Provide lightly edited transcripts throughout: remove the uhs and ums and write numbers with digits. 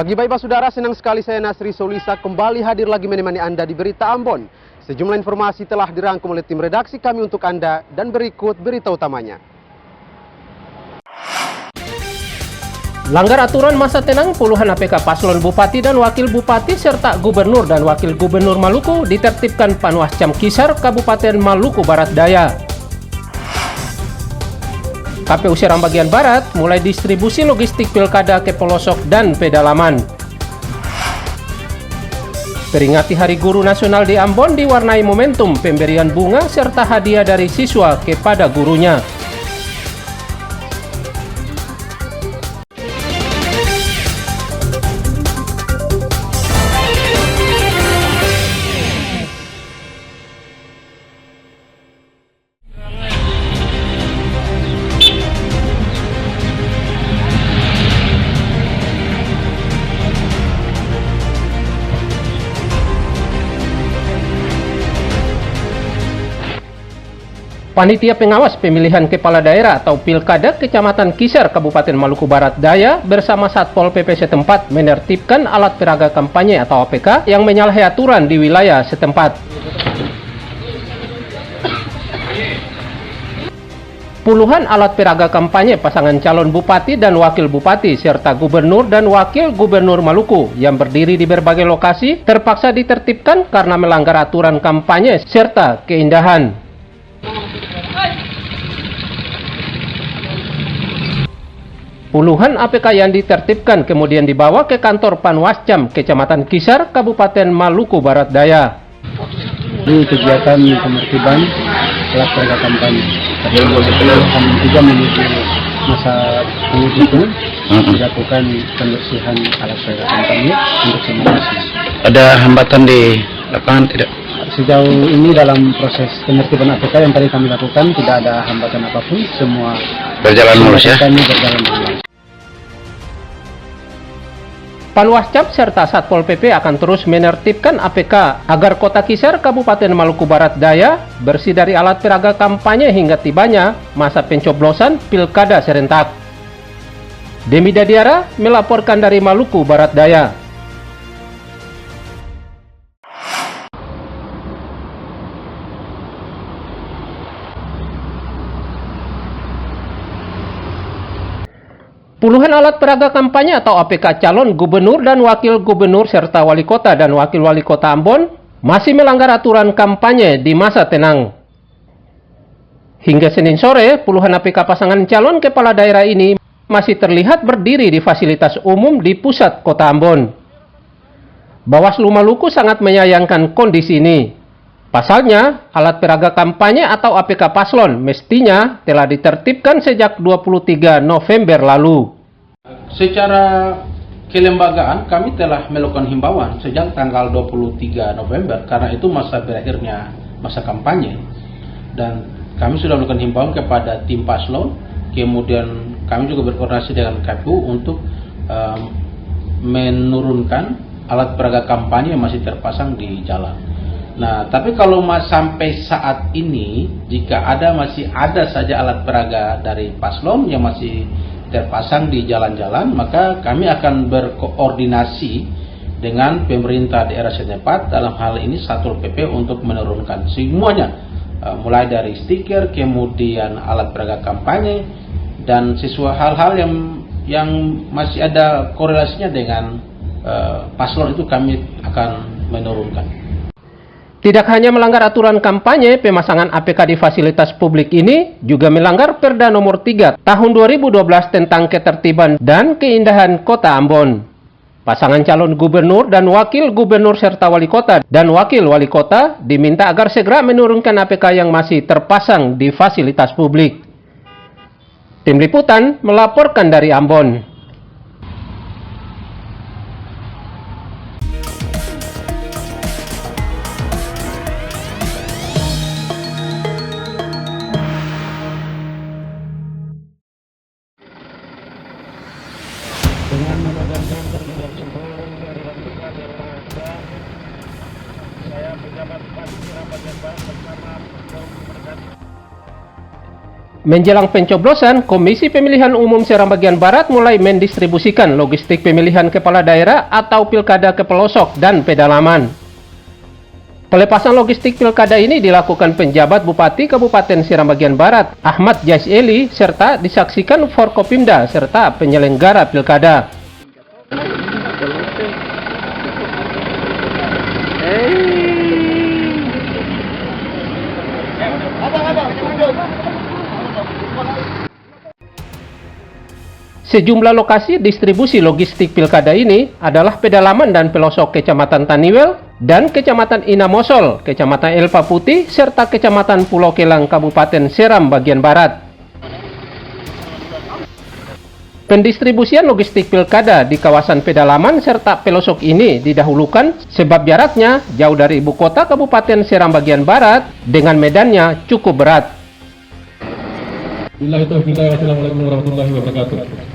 Pagi baik Pak Saudara, senang sekali saya Nasri Solisa kembali hadir lagi menemani Anda di Berita Ambon. Sejumlah informasi telah dirangkum oleh tim redaksi kami untuk Anda dan berikut berita utamanya. Langgar aturan masa tenang, puluhan APK paslon Bupati dan Wakil Bupati serta Gubernur dan Wakil Gubernur Maluku ditertibkan Panwascam Kisar Kabupaten Maluku Barat Daya. KPU Seram bagian Barat mulai distribusi logistik pilkada ke pelosok dan pedalaman. Peringati Hari Guru Nasional di Ambon diwarnai momentum pemberian bunga serta hadiah dari siswa kepada gurunya. Panitia Pengawas Pemilihan Kepala Daerah atau Pilkada Kecamatan Kisar Kabupaten Maluku Barat Daya bersama Satpol PP setempat menertibkan alat peraga kampanye atau APK yang menyalahi aturan di wilayah setempat. Puluhan alat peraga kampanye pasangan calon bupati dan wakil bupati serta gubernur dan wakil gubernur Maluku yang berdiri di berbagai lokasi terpaksa ditertibkan karena melanggar aturan kampanye serta keindahan. Puluhan APK yang ditertibkan kemudian dibawa ke kantor Panwascam Kecamatan Kisar Kabupaten Maluku Barat Daya. Di kegiatan penertiban alat peraga kampanye. Kami juga menuju masa pengujian dilakukan pembersihan alat peraga kampanye untuk simulasi. Ada hambatan di lapangan tidak? Sejauh ini dalam proses penertiban APK yang tadi kami lakukan tidak ada hambatan apapun, semua Berjalan mulus ya? kami berjalan mulus. Panwascam serta Satpol PP akan terus menertibkan APK agar Kota Kisar Kabupaten Maluku Barat Daya bersih dari alat peraga kampanye hingga tibanya masa pencoblosan Pilkada serentak. Demi Dadiara melaporkan dari Maluku Barat Daya. Puluhan alat peraga kampanye atau APK calon gubernur dan wakil gubernur serta wali kota dan wakil wali kota Ambon masih melanggar aturan kampanye di masa tenang. Hingga Senin sore, puluhan APK pasangan calon kepala daerah ini masih terlihat berdiri di fasilitas umum di pusat kota Ambon. Bawaslu Maluku sangat menyayangkan kondisi ini. Pasalnya, alat peraga kampanye atau APK paslon mestinya telah ditertibkan sejak 23 November lalu. Secara kelembagaan kami telah melakukan himbauan sejak tanggal 23 November karena itu masa berakhirnya masa kampanye. Dan kami sudah melakukan himbauan kepada tim paslon, kemudian kami juga berkoordinasi dengan KPU untuk menurunkan alat peraga kampanye yang masih terpasang di jalan. Nah, tapi kalau sampai saat ini jika masih ada saja alat peraga dari paslon yang masih terpasang di jalan-jalan, maka kami akan berkoordinasi dengan pemerintah daerah setempat, dalam hal ini Satpol PP untuk menurunkan semuanya, mulai dari stiker, kemudian alat peraga kampanye dan sesuatu hal-hal yang masih ada korelasinya dengan paslon itu kami akan menurunkan. Tidak hanya melanggar aturan kampanye, pemasangan APK di fasilitas publik ini juga melanggar Perda Nomor 3 Tahun 2012 tentang ketertiban dan keindahan Kota Ambon. Pasangan calon gubernur dan wakil gubernur serta wali kota dan wakil wali kota diminta agar segera menurunkan APK yang masih terpasang di fasilitas publik. Tim Liputan melaporkan dari Ambon. Dengan menegaskan terhadap semua dari ratusan yang ada, saya pejabat Bupati Seram bagian Barat bersama kaum pemerintah Menjelang pencoblosan, Komisi Pemilihan Umum Seram Bagian Barat mulai mendistribusikan logistik pemilihan kepala daerah atau pilkada ke pelosok dan pedalaman. Pelepasan logistik pilkada ini dilakukan penjabat Bupati Kabupaten Seram Bagian Barat, Ahmad Jais Eli, serta disaksikan Forkopimda serta penyelenggara pilkada. Sejumlah lokasi distribusi logistik pilkada ini adalah pedalaman dan pelosok Kecamatan Taniwel dan Kecamatan Inamosol, Kecamatan Elpa Putih, serta Kecamatan Pulau Kelang, Kabupaten Seram Bagian Barat. Pendistribusian logistik pilkada di kawasan pedalaman serta pelosok ini didahulukan sebab jaraknya jauh dari ibu kota Kabupaten Seram Bagian Barat dengan medannya cukup berat. Assalamualaikum warahmatullahi wabarakatuh.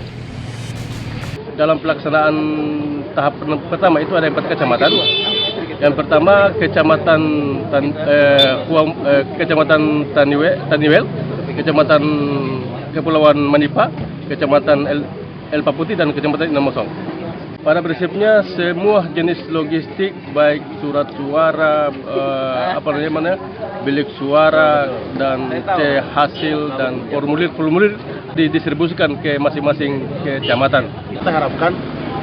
Dalam pelaksanaan tahap pertama itu ada 4 kecamatan. Yang pertama Kecamatan Taniwel, Kecamatan Kepulauan Manipa, Kecamatan Elpa Putih, dan Kecamatan Inamosol. Pada prinsipnya semua jenis logistik baik surat suara, bilik suara dan hasil dan formulir didistribusikan ke masing-masing kecamatan. Kita harapkan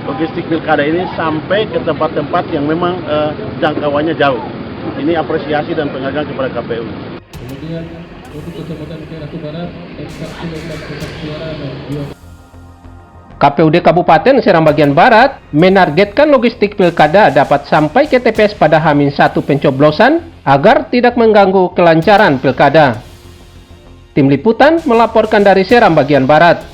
logistik pilkada ini sampai ke tempat-tempat yang memang jangkauannya jauh. Ini apresiasi dan penghargaan kepada KPU. Kemudian untuk Kecamatan Keratu Barat, KPUD Kabupaten Seram Bagian Barat menargetkan logistik pilkada dapat sampai ke TPS pada H-1 pencoblosan agar tidak mengganggu kelancaran pilkada. Tim Liputan melaporkan dari Seram Bagian Barat.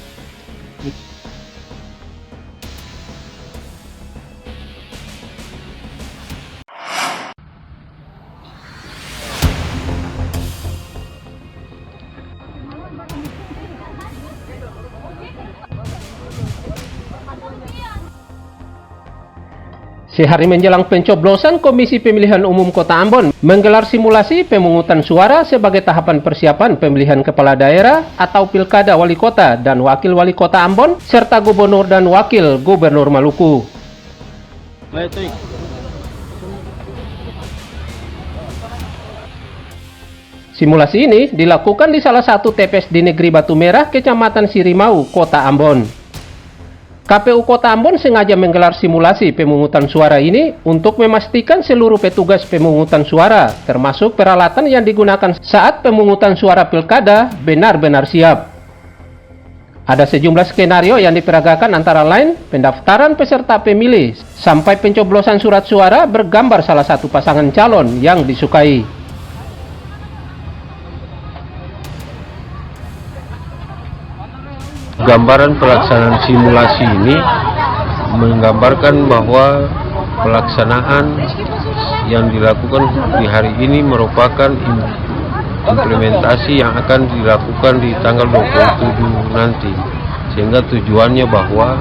Sehari menjelang pencoblosan, Komisi Pemilihan Umum Kota Ambon menggelar simulasi pemungutan suara sebagai tahapan persiapan pemilihan kepala daerah atau pilkada wali kota dan wakil wali kota Ambon, serta gubernur dan wakil gubernur Maluku. Simulasi ini dilakukan di salah satu TPS di Negeri Batu Merah, Kecamatan Sirimau, Kota Ambon. KPU Kota Ambon sengaja menggelar simulasi pemungutan suara ini untuk memastikan seluruh petugas pemungutan suara, termasuk peralatan yang digunakan saat pemungutan suara pilkada, benar-benar siap. Ada sejumlah skenario yang diperagakan antara lain pendaftaran peserta pemilih sampai pencoblosan surat suara bergambar salah satu pasangan calon yang disukai. Gambaran pelaksanaan simulasi ini menggambarkan bahwa pelaksanaan yang dilakukan di hari ini merupakan implementasi yang akan dilakukan di tanggal 27 nanti, sehingga tujuannya bahwa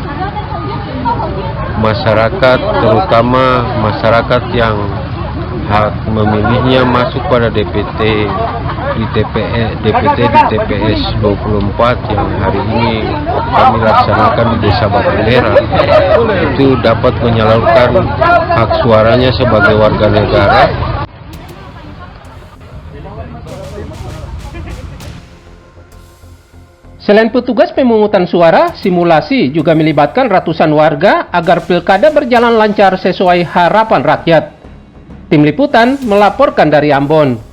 masyarakat, terutama masyarakat yang hak memilihnya masuk pada DPT di TPS 24 yang hari ini kami laksanakan di Desa Batu Merah, itu dapat menyalurkan hak suaranya sebagai warga negara. Selain petugas pemungutan suara, simulasi juga melibatkan ratusan warga agar pilkada berjalan lancar sesuai harapan rakyat. Tim Liputan melaporkan dari Ambon.